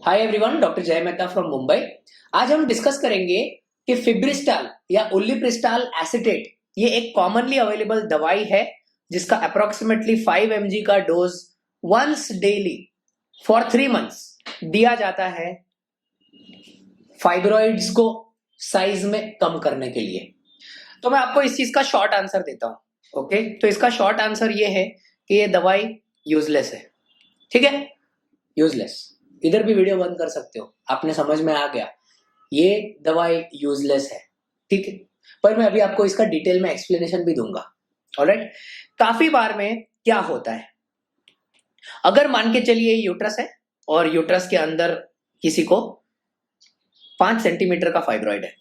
Hi everyone, doctor जय Mehta from Mumbai. आज हम डिस्कस करेंगे कि फिब्रिस्टाल या उलिप्रिस्टाल एसीटेट ये एक कॉमनली अवेलेबल दवाई है जिसका अप्रोक्सीमेटली 5 mg का dose once daily for 3 months दिया जाता है फाइब्रॉइड्स को साइज में कम करने के लिए। तो मैं आपको इस चीज का शॉर्ट आंसर देता हूं। ओके, तो इसका शॉर्ट आंसर ये है कि ये दवाई यूजलेस है। ठीक है, यूजलेस। इधर भी वीडियो बंद कर सकते हो, आपने समझ में आ गया, ये दवाई यूजलेस है। ठीक है, पर मैं अभी आपको इसका डिटेल में एक्सप्लेनेशन भी दूंगा। ऑलराइट, काफी बार में क्या होता है, अगर मान के चलिए यूट्रस है और यूट्रस के अंदर किसी को 5 सेंटीमीटर का फाइब्रॉइड है।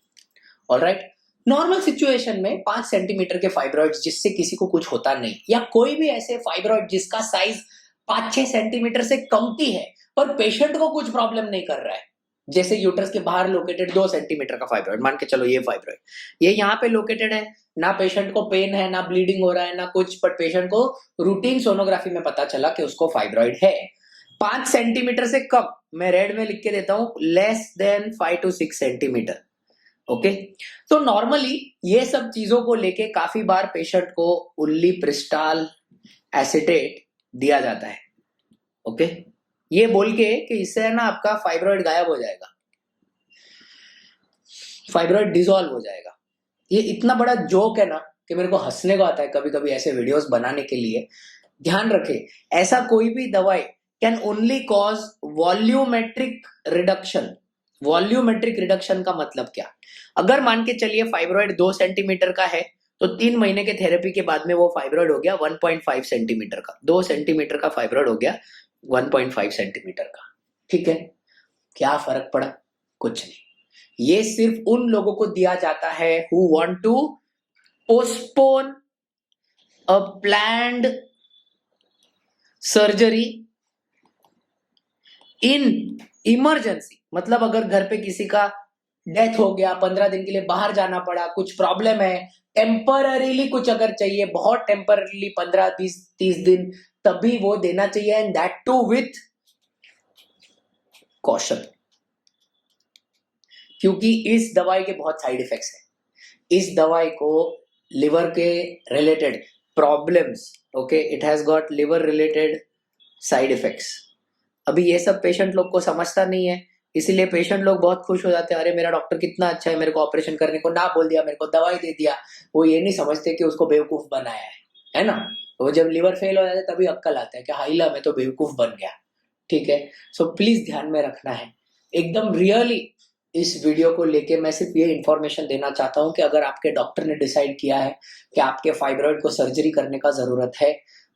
ऑलराइट, नॉर्मल सिचुएशन में 5 सेंटीमीटर के फाइब्रॉइड जिससे किसी को कुछ होता नहीं, या कोई भी ऐसे फाइब्रॉइड जिसका साइज 5-6 सेंटीमीटर से कमती है पर पेशेंट को कुछ प्रॉब्लम नहीं कर रहा है, जैसे यूट्रस के बाहर लोकेटेड 2 सेंटीमीटर का फाइब्रॉइड, मान के चलो ये फाइब्रॉइड ये यहाँ पे लोकेटेड है, ना पेशेंट को पेन है, ना ब्लीडिंग हो रहा है, ना कुछ, बट पेशेंट को रूटीन सोनोग्राफी में पता चला कि उसको फाइब्रॉइड है। 5 सेंटीमीटर से कम, मैं रेड में लिख के देता हूं, less than 5 to 6 centimetre. Okay, तो नॉर्मली ये सब चीजों को लेके काफी बार पेशेंट को उलिप्रिस्टाल एसीटेट दिया जाता है। ओके, ये बोल के कि इससे ना आपका फाइब्रॉइड गायब हो जाएगा, फाइब्रॉइड डिसॉल्व हो जाएगा। ये इतना बड़ा जोक है ना कि मेरे को हंसने को आता है कभी कभी ऐसे वीडियोस बनाने के लिए। ध्यान रखें, ऐसा कोई भी दवाई can only cause volumetric reduction. Volumetric reduction का मतलब क्या, अगर मान के चलिए फाइब्रॉइड 2 सेंटीमीटर का है तो 3 महीने के थेरेपी के बाद में वो फाइब्रॉइड हो गया 1.5 सेंटीमीटर का। 2 सेंटीमीटर का फाइब्रॉइड हो गया 1.5 सेंटीमीटर का। ठीक है, क्या फर्क पड़ा? कुछ नहीं। ये सिर्फ उन लोगों को दिया जाता है who want to postpone a planned surgery in emergency. मतलब अगर घर पे किसी का डेथ हो गया, 15 दिन के लिए बाहर जाना पड़ा, कुछ प्रॉब्लम है, टेम्पररीली कुछ अगर चाहिए, बहुत टेम्पररीली 15-20-30 दिन, तभी वो देना चाहिए, and that too with caution, क्योंकि इस दवाई के बहुत साइड इफेक्ट्स हैं। इस दवाई को लिवर के related problems, okay, it has got liver related side effects. अभी ये सब पेशेंट लोग को समझता नहीं है, इसीलिए पेशेंट लोग बहुत खुश हो जाते हैं, अरे मेरा डॉक्टर कितना अच्छा है, मेरे को ऑपरेशन करने को ना बोल दिया, मेरे को दवाई दे दिया। वो ये नहीं समझते कि उसको बेवकूफ बनाया है ना। तो जब लिवर फेल हो जाता है तभी अक्कल आता है कि हाइला मैं तो बेवकूफ बन गया। ठीक है, सो प्लीज ध्यान में रखना है एकदम रियली। इस वीडियो को लेके मैं सिर्फ ये इंफॉर्मेशन देना चाहता हूं कि अगर आपके डॉक्टर ने डिसाइड किया है कि आपके फाइब्रॉइड को सर्जरी करने का जरूरत है,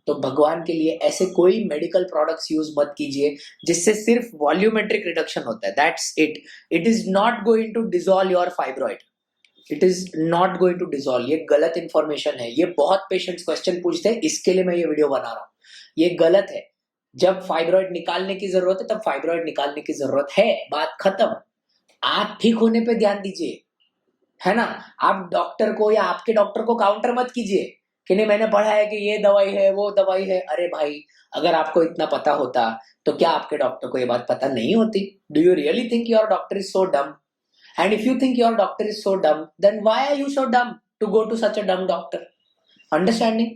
तो भगवान के लिए ऐसे कोई मेडिकल प्रोडक्ट्स यूज मत कीजिए जिससे सिर्फ वॉल्यूमेट्रिक रिडक्शन होता है। That's it, it is not going to dissolve your fibroid, it is not going to dissolve. ये गलत इंफॉर्मेशन है, ये बहुत पेशेंट्स क्वेश्चन पूछते हैं, इसके लिए मैं ये वीडियो बना रहा हूँ। ये गलत है। जब फाइब्रॉइड निकालने की जरूरत है तब फाइब्रॉइड निकालने की जरूरत है, बात खत्म। आप ठीक होने पे ध्यान दीजिए, है ना। आप डॉक्टर को या आपके डॉक्टर को काउंटर मत कीजिए कि नहीं मैंने पढ़ा है कि ये दवाई है वो दवाई है। अरे भाई, अगर आपको इतना पता होता तो क्या आपके डॉक्टर को ये बात पता नहीं होती? Do you really think your doctor is so dumb? And if you think your doctor is so dumb, then why are you so dumb to go to such अ डम डॉक्टर? अंडरस्टैंडिंग?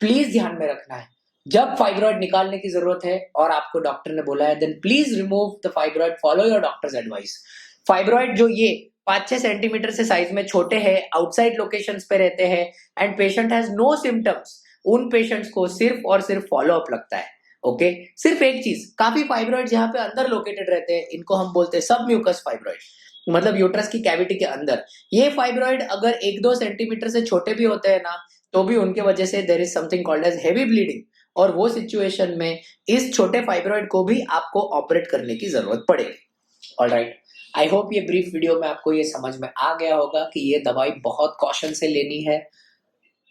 प्लीज ध्यान में रखना है, जब fibroid निकालने की जरूरत है और आपको डॉक्टर ने बोला है, then please remove the fibroid, follow your doctor's advice. Fibroid जो ये 5-6 सेंटीमीटर से साइज में छोटे हैं, आउटसाइड लोकेशंस पे रहते हैं and patient has no symptoms, उन पेशेंट्स को सिर्फ और सिर्फ फॉलो अप लगता है। ओके, सिर्फ एक चीज, काफी फाइब्रॉइड यहाँ पे अंदर लोकेटेड रहते हैं, इनको हम बोलते हैं सब म्यूकस फाइब्रॉइड, मतलब यूट्रस की कैविटी के अंदर। ये फाइब्रॉइड अगर 1-2 सेंटीमीटर से छोटे भी होते हैं ना, तो भी उनके वजह से there is something called as heavy bleeding, और वो सिचुएशन में इस छोटे फाइब्रॉइड को भी आपको ऑपरेट करने की जरूरत पड़ेगी। ऑलराइट, आई होप ये ब्रीफ वीडियो में आपको ये समझ में आ गया होगा कि ये दवाई बहुत कॉशन से लेनी है,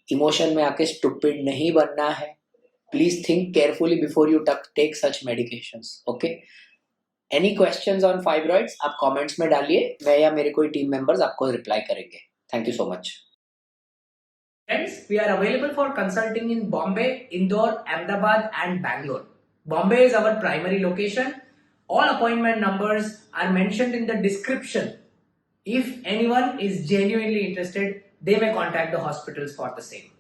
इमोशन में आके स्टूपिड नहीं बनना है। Please think carefully before you take such medications. Okay, any questions on fibroids आप कमेंट्स में डालिए, मैं या मेरे कोई टीम मेंबर्स आपको रिप्लाई करेंगे। Thank you so much. Friends, we are available for consulting in Bombay, Indore, Ahmedabad and Bangalore. Bombay is our primary location. All appointment numbers are mentioned in the description. If anyone is genuinely interested, they may contact the hospitals for the same.